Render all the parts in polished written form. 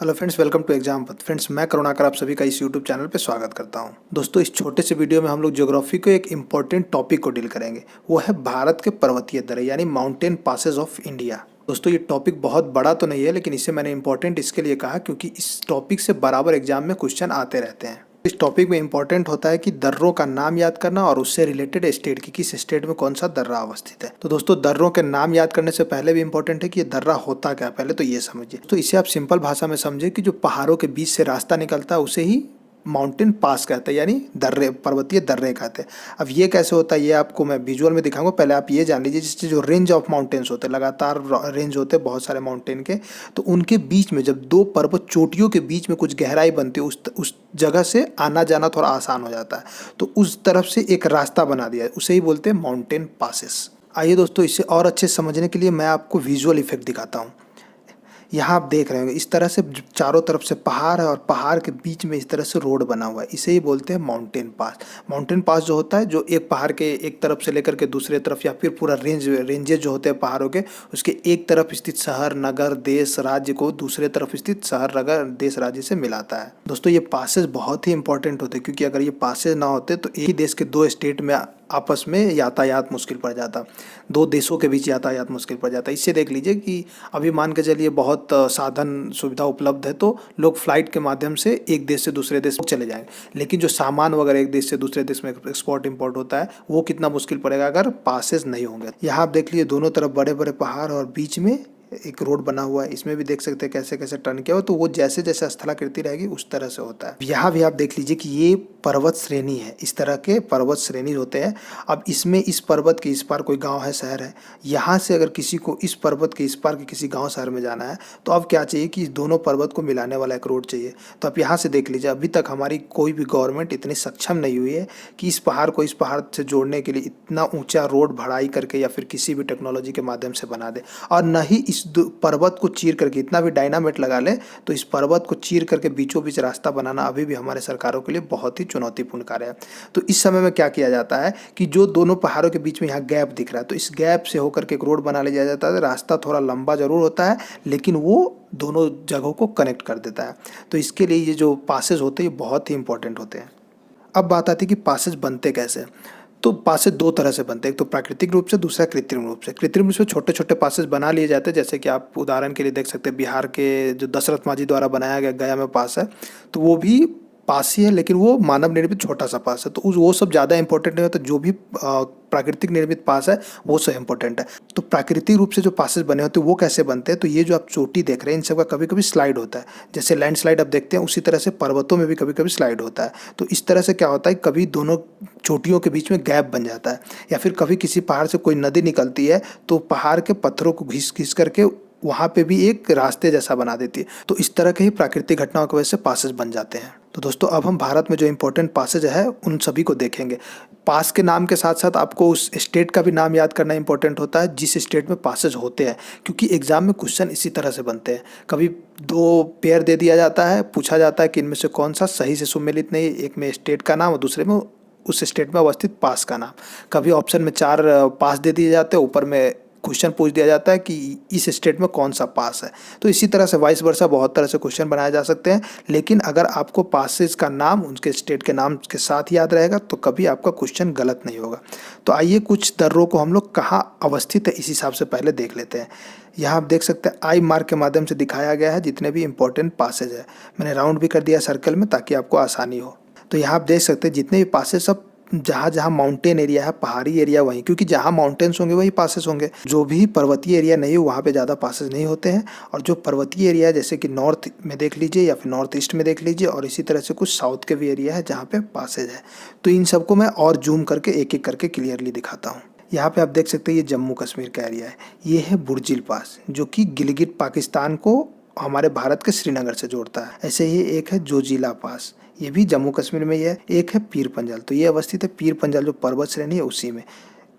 Hello friends, welcome to exam Path. Friends, मैं करुणाकर आप सभी का इस यूट्यूब चैनल पे स्वागत करता हूं। दोस्तों, इस छोटे से वीडियो में हम लोग ज्योग्राफी को एक इम्पॉर्टेंट टॉपिक को डील करेंगे। वो है भारत के पर्वतीय दर्रे यानी माउंटेन पासेस ऑफ इंडिया। दोस्तों, ये टॉपिक बहुत बड़ा तो नहीं है, लेकिन इसे मैंने इम्पोर्टेंट इसके लिए कहा क्योंकि इस टॉपिक से बराबर एग्जाम में क्वेश्चन आते रहते हैं। इस टॉपिक में इंपॉर्टेंट होता है कि दर्रों का नाम याद करना और उससे रिलेटेड स्टेट की किस स्टेट में कौन सा दर्रा अवस्थित है। तो दोस्तों, दर्रों के नाम याद करने से पहले भी इंपॉर्टेंट है कि ये दर्रा होता क्या है, पहले तो ये समझिए। तो इसे आप सिंपल भाषा में समझे कि जो पहाड़ों के बीच से रास्ता निकलता है उसे ही माउंटेन पास कहते हैं, यानी दर्रे, पर्वतीय दर्रे कहते हैं। अब ये कैसे होता है ये आपको मैं विजुअल में दिखाऊंगा। पहले आप ये जान लीजिए, जिससे जो रेंज ऑफ माउंटेन्स होते हैं, लगातार रेंज होते हैं बहुत सारे माउंटेन के, तो उनके बीच में जब दो पर्वत चोटियों के बीच में कुछ गहराई बनती है, उस जगह से आना जाना थोड़ा आसान हो जाता है। तो उस तरफ से एक रास्ता बना दिया है, उसे ही बोलते हैं माउंटेन पासेस। आइए दोस्तों, इसे और अच्छे समझने के लिए मैं आपको विजुअल इफेक्ट दिखाता हूँ। यहाँ आप देख रहे होंगे इस तरह से चारों तरफ से पहाड़ है और पहाड़ के बीच में इस तरह से रोड बना हुआ है, इसे ही बोलते हैं माउंटेन पास। माउंटेन पास जो होता है, जो एक पहाड़ के एक तरफ से लेकर के दूसरे तरफ या फिर पूरा रेंजेस जो होते हैं पहाड़ों के, उसके एक तरफ स्थित शहर, नगर, देश, राज्य को दूसरे तरफ स्थित शहर, नगर, देश, राज्य से मिलाता है। दोस्तों, ये पासेस बहुत ही इंपॉर्टेंट होते हैं क्योंकि अगर ये पासेस ना होते तो एक ही देश के दो स्टेट में आपस में यातायात मुश्किल पड़ जाता, दो देशों के बीच यातायात मुश्किल पड़ जाता। इससे देख लीजिए कि अभी मान के चलिए बहुत साधन सुविधा उपलब्ध है तो लोग फ्लाइट के माध्यम से एक देश से दूसरे देश चले जाएंगे, लेकिन जो सामान वगैरह एक देश से दूसरे देश में एक्सपोर्ट इंपोर्ट होता है वो कितना मुश्किल पड़ेगा अगर पासेस नहीं होंगे। यहाँ आप देख लीजिए दोनों तरफ बड़े बड़े पहाड़ और बीच में एक रोड बना हुआ है। इसमें भी देख सकते हैं कैसे कैसे टर्न किया हुआ, तो वो जैसे जैसे स्थलाकृति रहेगी उस तरह से होता है। यहाँ भी आप देख लीजिए कि ये पर्वत श्रेणी है, इस तरह के पर्वत श्रेणी होते हैं। अब इसमें इस पर्वत के इस पार कोई गांव है, शहर है, यहाँ से अगर किसी को इस पर्वत के इस पार के किसी गांव शहर में जाना है तो अब क्या चाहिए कि दोनों पर्वत को मिलाने वाला एक रोड चाहिए। तो आप यहाँ से देख लीजिए, अभी तक हमारी कोई भी गवर्नमेंट इतनी सक्षम नहीं हुई है कि इस पहाड़ को इस पहाड़ से जोड़ने के लिए इतना ऊंचा रोड बढ़ाई करके या फिर किसी भी टेक्नोलॉजी के माध्यम से बना दे, और न ही इस पर्वत को चीर करके इतना भी डायनामाइट लगा ले तो इस पर्वत को चीर करके बीचों बीच रास्ता बनाना अभी भी हमारे सरकारों के लिए बहुत ही चुनौतीपूर्ण कार्य है। तो इस समय में क्या किया जाता है कि जो दोनों पहाड़ों के बीच में यहाँ गैप दिख रहा है, तो इस गैप से होकर के एक रोड बना लिया जाता है। रास्ता थोड़ा लंबा जरूर होता है लेकिन वो दोनों जगहों को कनेक्ट कर देता है। तो इसके लिए ये जो पासेज होते हैं ये बहुत ही इंपॉर्टेंट होते हैं। अब बात आती है कि पासेज बनते कैसे। तो पासेज दो तरह से बनते हैं, एक तो प्राकृतिक रूप से, दूसरा कृत्रिम रूप से। कृत्रिम रूप से छोटे छोटे पासेज बना लिए जाते हैं, जैसे कि आप उदाहरण के लिए देख सकते हैं बिहार के जो दशरथ माझी द्वारा बनाया गया गया में पास है, तो वो भी पास ही है लेकिन वो मानव निर्मित छोटा सा पास है। तो वो सब ज़्यादा इंपॉर्टेंट नहीं होता, जो भी प्राकृतिक निर्मित पास है वो सब इंपॉर्टेंट है। तो प्राकृतिक रूप से जो पासेस बने होते हैं वो कैसे बनते हैं, तो ये जो आप चोटी देख रहे हैं इन सब का कभी कभी स्लाइड होता है, जैसे लैंडस्लाइड आप देखते हैं उसी तरह से पर्वतों में भी कभी कभी स्लाइड होता है। तो इस तरह से क्या होता है, कभी दोनों चोटियों के बीच में गैप बन जाता है, या फिर कभी किसी पहाड़ से कोई नदी निकलती है तो पहाड़ के पत्थरों को घिस घिस करके वहाँ पे भी एक रास्ते जैसा बना देती है। तो इस तरह के ही प्राकृतिक घटनाओं की वजह से पासेस बन जाते हैं। तो दोस्तों, अब हम भारत में जो इंपॉर्टेंट पासेज है उन सभी को देखेंगे। पास के नाम के साथ साथ आपको उस स्टेट का भी नाम याद करना इंपॉर्टेंट होता है जिस स्टेट में पासेज होते हैं, क्योंकि एग्जाम में क्वेश्चन इसी तरह से बनते हैं। कभी दो पेयर दे दिया जाता है, पूछा जाता है कि इनमें से कौन सा सही से सुमेलित नहीं, एक में स्टेट का नाम और दूसरे में उस स्टेट में अवस्थित पास का नाम। कभी ऑप्शन में 4 पास दे दिए जाते हैं, ऊपर में क्वेश्चन पूछ दिया जाता है कि इस स्टेट में कौन सा पास है। तो इसी तरह से वाइस वर्सा बहुत तरह से क्वेश्चन बनाए जा सकते हैं, लेकिन अगर आपको पासेस का नाम उनके स्टेट के नाम के साथ याद रहेगा तो कभी आपका क्वेश्चन गलत नहीं होगा। तो आइए कुछ दर्रों को हम लोग कहाँ अवस्थित है इस हिसाब से पहले देख लेते हैं। यहाँ आप देख सकते हैं आई मार्क के माध्यम से दिखाया गया है जितने भी इंपॉर्टेंट पासेज है। मैंने राउंड भी कर दिया सर्कल में ताकि आपको आसानी हो। तो यहाँ आप देख सकते हैं जितने भी पासेज सब जहाँ जहाँ माउंटेन एरिया है, पहाड़ी एरिया वहीं, क्योंकि जहाँ माउंटेन्स होंगे वही पासेस होंगे। जो भी पर्वतीय एरिया नहीं हो वहाँ पे ज़्यादा पासेस नहीं होते हैं, और जो पर्वतीय एरिया है जैसे कि नॉर्थ में देख लीजिए या फिर नॉर्थ ईस्ट में देख लीजिए, और इसी तरह से कुछ साउथ के भी एरिया है जहाँ पे पासेज है। तो इन सबको मैं और जूम करके एक एक करके क्लियरली दिखाता हूँ। यहाँ पे आप देख सकते हैं ये जम्मू कश्मीर का एरिया है। ये है बुर्जिल पास जो कि गिलगित पाकिस्तान को हमारे भारत के श्रीनगर से जोड़ता है। ऐसे ही एक है जोजिला पास, ये भी जम्मू कश्मीर में ही है। एक है पीर पंजाल, तो ये अवस्थित है पीर पंजाल जो पर्वत श्रेणी है उसी में।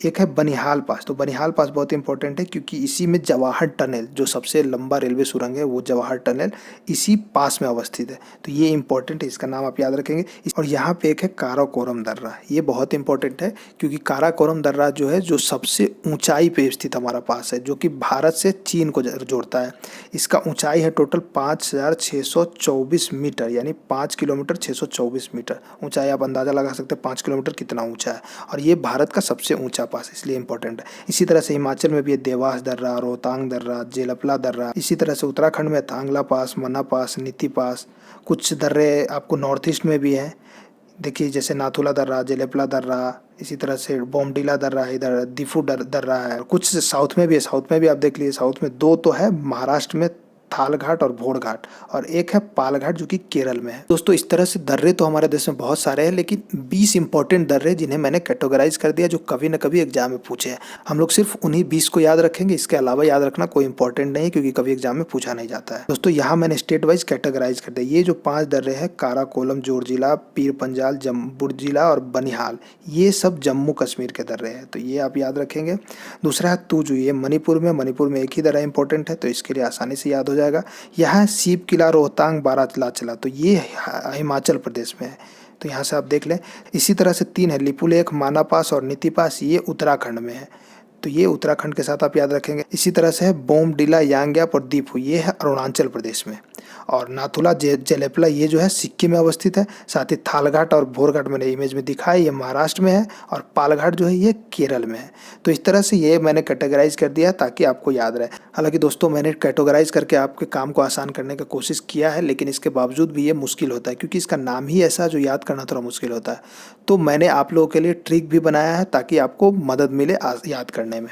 एक है बनिहाल पास। तो बनिहाल पास बहुत इंपॉर्टेंट है क्योंकि इसी में जवाहर टनल, जो सबसे लंबा रेलवे सुरंग है, वो जवाहर टनल इसी पास में अवस्थित है। तो ये इंपॉर्टेंट है, इसका नाम आप याद रखेंगे। और यहाँ पे एक है काराकोरम दर्रा, ये बहुत इंपॉर्टेंट है क्योंकि काराकोरम दर्रा जो है जो सबसे ऊंचाई पे स्थित हमारा पास है, जो कि भारत से चीन को जोड़ता है। इसका ऊंचाई है टोटल 5,624 मीटर, यानी 5 किलोमीटर 624 मीटर ऊंचाई। आप अंदाज़ा लगा सकते हैं 5 किलोमीटर कितना ऊंचा है, और ये भारत का सबसे ऊंचा पास, इसलिए इंपॉर्टेंट है। इसी तरह से हिमाचल में भी है देवास दर्रा, रोहतांग दर्रा, जेलपला दर्रा। इसी तरह से उत्तराखंड में थांगला पास, मना पास, नीति पास। कुछ दर्रे आपको नॉर्थ ईस्ट में भी हैं, देखिए जैसे नाथुला दर्रा, जेलेपला दर्रा, इसी तरह से बोमडीला दर्रा है, इधर दिफू दर्रा है। कुछ साउथ में भी है, साउथ में भी आप देख लीजिए, साउथ में दो तो है, महाराष्ट्र में थाल घाट और भोर घाट, और एक है पाल घाट जो कि केरल में है। दोस्तों इस तरह से दर्रे तो हमारे देश में बहुत सारे हैं, लेकिन 20 इंपॉर्टेंट दर्रे जिन्हें मैंने कैटेगराइज कर दिया, जो कभी न कभी एग्जाम में पूछे हैं। हम लोग सिर्फ उन्हीं 20 को याद रखेंगे, इसके अलावा याद रखना कोई इंपॉर्टेंट नहीं है क्योंकि कभी एग्जाम में पूछा नहीं जाता है। दोस्तों यहाँ मैंने स्टेट वाइज कैटेगराइज कर दिया। ये जो 5 दर्रे हैं, काराकोरम जोजिला, पीर पंजाल, बुर्जिला और बनिहाल, ये सब जम्मू कश्मीर के दर्रे हैं, तो ये आप याद रखेंगे। दूसरा है तुजू, ये मणिपुर में एक ही दर्रा इंपॉर्टेंट है, तो इसके लिए आसानी से याद हो जाएगा। यहाँ सीप किला, रोहतांग, बारालाचला, तो ये हिमाचल प्रदेश में है, तो यहाँ से आप देख लें। इसी तरह से 3 है लिपुलेख, माना पास और नीति पास, ये उत्तराखंड में है, तो ये उत्तराखंड के साथ आप याद रखेंगे। इसी तरह से है बोमडिला, यांग्याप और दीफू, ये है अरुणाचल प्रदेश में। और नाथुला, जेलेपला, ये जो है सिक्किम में अवस्थित है। साथ ही थालघाट और भोरघाट मैंने इमेज में दिखाया, ये महाराष्ट्र में है, और पालघाट जो है ये केरल में है। तो इस तरह से ये मैंने कैटेगराइज कर दिया ताकि आपको याद रहे। हालांकि दोस्तों मैंने कैटेगराइज करके आपके काम को आसान करने की कोशिश किया है, लेकिन इसके बावजूद भी ये मुश्किल होता है क्योंकि इसका नाम ही ऐसा जो याद करना थोड़ा मुश्किल होता है। तो मैंने आप लोगों के लिए ट्रिक भी बनाया है ताकि आपको मदद मिले याद करने में।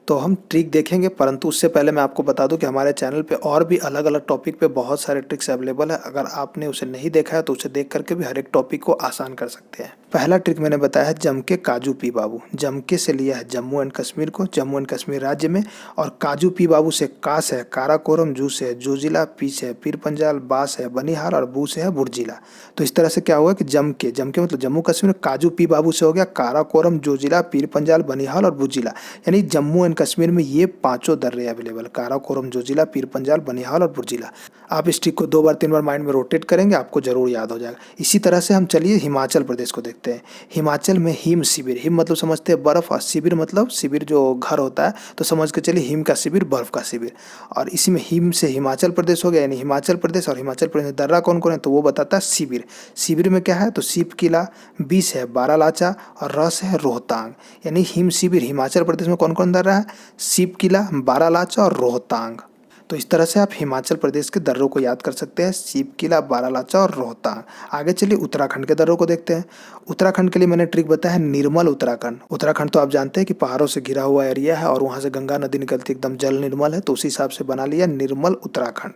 तो हम ट्रिक देखेंगे, परंतु उससे पहले मैं आपको बता दूं कि हमारे चैनल पे और भी अलग अलग टॉपिक पे बहुत सारे ट्रिक्स अवेलेबल है। अगर आपने उसे नहीं देखा है तो उसे देख करके भी हर एक टॉपिक को आसान कर सकते हैं। पहला ट्रिक मैंने बताया है जमके काजू पी बाबू। जमके से लिया है जम्मू एंड कश्मीर को, जम्मू एंड कश्मीर राज्य में, और काजू पी बाबू से का से है काराकोरम, जू से है जोजिला, पी से है पीर पंजाल, बा से है बनिहाल और बू से है बुर्जिला। तो इस तरह से क्या हुआ कि जमके मतलब जम्मू कश्मीर, काजू पी बाबू से हो गया काराकोरम, जोजिला, पीर पंजाल, बनिहाल और बुर्जिला, यानी जम्मू एंड कश्मीर में ये 5 दर्रे अवेलेबल, काराकोरम, जोजिला, पीर पंजाल, बनिहाल और बुर्जिला। आप इस ट्रिक को 2 बार 3 बार माइंड में रोटेट करेंगे, आपको जरूर याद हो जाएगा। इसी तरह से हम चलिए हिमाचल प्रदेश को देखते हैं। हिमाचल में हिम शिविर, हिम मतलब समझते हैं बर्फ, और शिविर मतलब शिविर जो घर होता है, तो समझ के चलिए हिम का शिविर, बर्फ का शिविर। और इसी में हिम से हिमाचल प्रदेश हो गया, यानी हिमाचल प्रदेश। और हिमाचल प्रदेश में दर्रा कौन कौन है, तो वो बताता है शिविर। शिविर में क्या है, तो सीप किला, बी से है बारालाचा और र से है रोहतांग, यानी हिम शिविर हिमाचल प्रदेश में कौन कौन दर्रा है, सीप किला, बारालाचा और रोहतांग। तो इस तरह से आप हिमाचल प्रदेश के दर्रों को याद कर सकते हैं, सीप किला, बारालाचा और रोहतांग। आगे चलिए उत्तराखंड के दर्रों को देखते हैं। उत्तराखंड के लिए मैंने ट्रिक बताया है निर्मल उत्तराखंड। उत्तराखंड तो आप जानते हैं कि पहाड़ों से घिरा हुआ एरिया है और वहाँ से गंगा नदी निकलती, एकदम जल निर्मल है, तो उसी हिसाब से बना लिया निर्मल उत्तराखंड।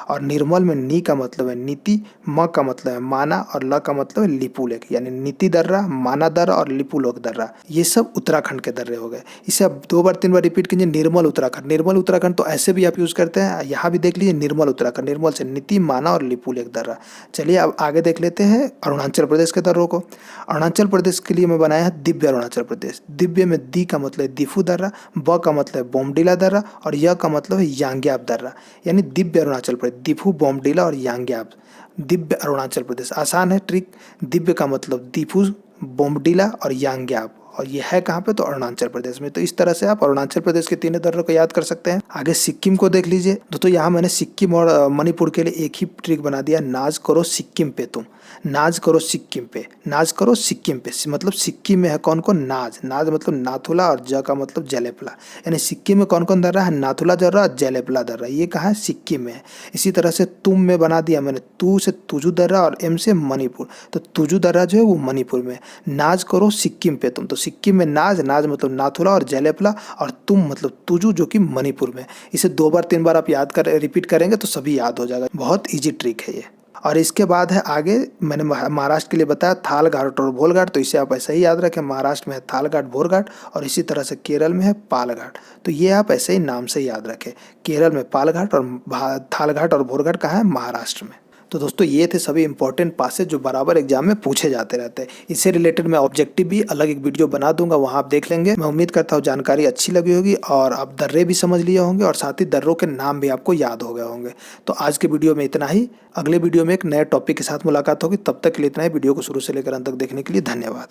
और निर्मल में नी का मतलब है नीति, म का मतलब है माना और ल का मतलब है लिपुलेख, यानी नीति दर्रा, माना दर्रा और लिपुलेख दर्रा, ये सब उत्तराखंड के दर्रे हो गए। इसे आप 2 बार 3 बार रिपीट कीजिए, निर्मल उत्तराखंड। निर्मल उत्तराखंड तो ऐसे भी आप यूज करते हैं, यहाँ भी देख लीजिए निर्मल उत्तराखंड, निर्मल से नीति, माना और लिपुलेख दर्रा। चलिए अब आगे देख लेते हैं अरुणाचल प्रदेश के दर्रों को। अरुणाचल प्रदेश के लिए मैं बनाया है दिव्य अरुणाचल प्रदेश। दिव्य में दी का मतलब है दिफू दर्रा, ब का मतलब है बोमडिला दर्रा और य का मतलब है यांग्याप दर्रा, यानी दिव्य अरुणाचल प्रदेश, दिफू, बोमडिला और यांग्याप, दिव्य अरुणाचल प्रदेश। आसान है ट्रिक, दिव्य का मतलब दिफू, बोमडिला और यांग्याप, और ये है कहाँ पे, तो अरुणाचल प्रदेश में। तो इस तरह से आप अरुणाचल प्रदेश के 3 दर्रों को याद कर सकते हैं। आगे सिक्किम को देख लीजिए दोस्तों, यहाँ मैंने सिक्किम और मणिपुर के लिए एक ही ट्रिक बना दिया, नाज करो सिक्किम पे तुम, नाज करो सिक्किम पे, नाज करो सिक्किम पे, मतलब सिक्किम में है कौन कौन, नाज, नाज मतलब नाथुला और ज का मतलब जेलेपला, यानी सिक्किम में कौन कौन दर्रा है, नाथुला दर्रा, जेलेपला दर्रा, ये कहाँ है, सिक्किम में है। इसी तरह से तुम में बना दिया मैंने तू से तुजू दर्रा और एम से मणिपुर, तो तुजू दर्रा जो है वो मणिपुर में। नाज करो सिक्किम पे तुम, तो सिक्किम में नाज, नाज मतलब नाथुला और जेलेपला, और तुम मतलब तुजू जो कि मणिपुर में। इसे 2 बार 3 बार आप रिपीट करेंगे तो सभी याद हो जाएगा, बहुत ईजी ट्रिक है ये। और इसके बाद है आगे मैंने महाराष्ट्र के लिए बताया थाल घाट और भोर घाट, तो इसे आप ऐसे ही याद रखें, महाराष्ट्र में है थाल घाट, भोर घाट, और इसी तरह से केरल में है पाल घाट, तो ये आप ऐसे ही नाम से याद रखें। केरल में पाल घाट और थाल घाट और भोर घाट कहाँ है, महाराष्ट्र में। तो दोस्तों ये थे सभी इंपॉर्टेंट पासेज जो बराबर एग्जाम में पूछे जाते रहते हैं। इससे रिलेटेड मैं ऑब्जेक्टिव भी अलग एक वीडियो बना दूंगा, वहाँ आप देख लेंगे। मैं उम्मीद करता हूँ जानकारी अच्छी लगी होगी और आप दर्रे भी समझ लिए होंगे और साथ ही दर्रों के नाम भी आपको याद हो गए होंगे। तो आज के वीडियो में इतना ही। अगले वीडियो में एक नए टॉपिक के साथ मुलाकात होगी। तब तक के लिए इतना ही। वीडियो को शुरू से लेकर अंत तक देखने के लिए धन्यवाद।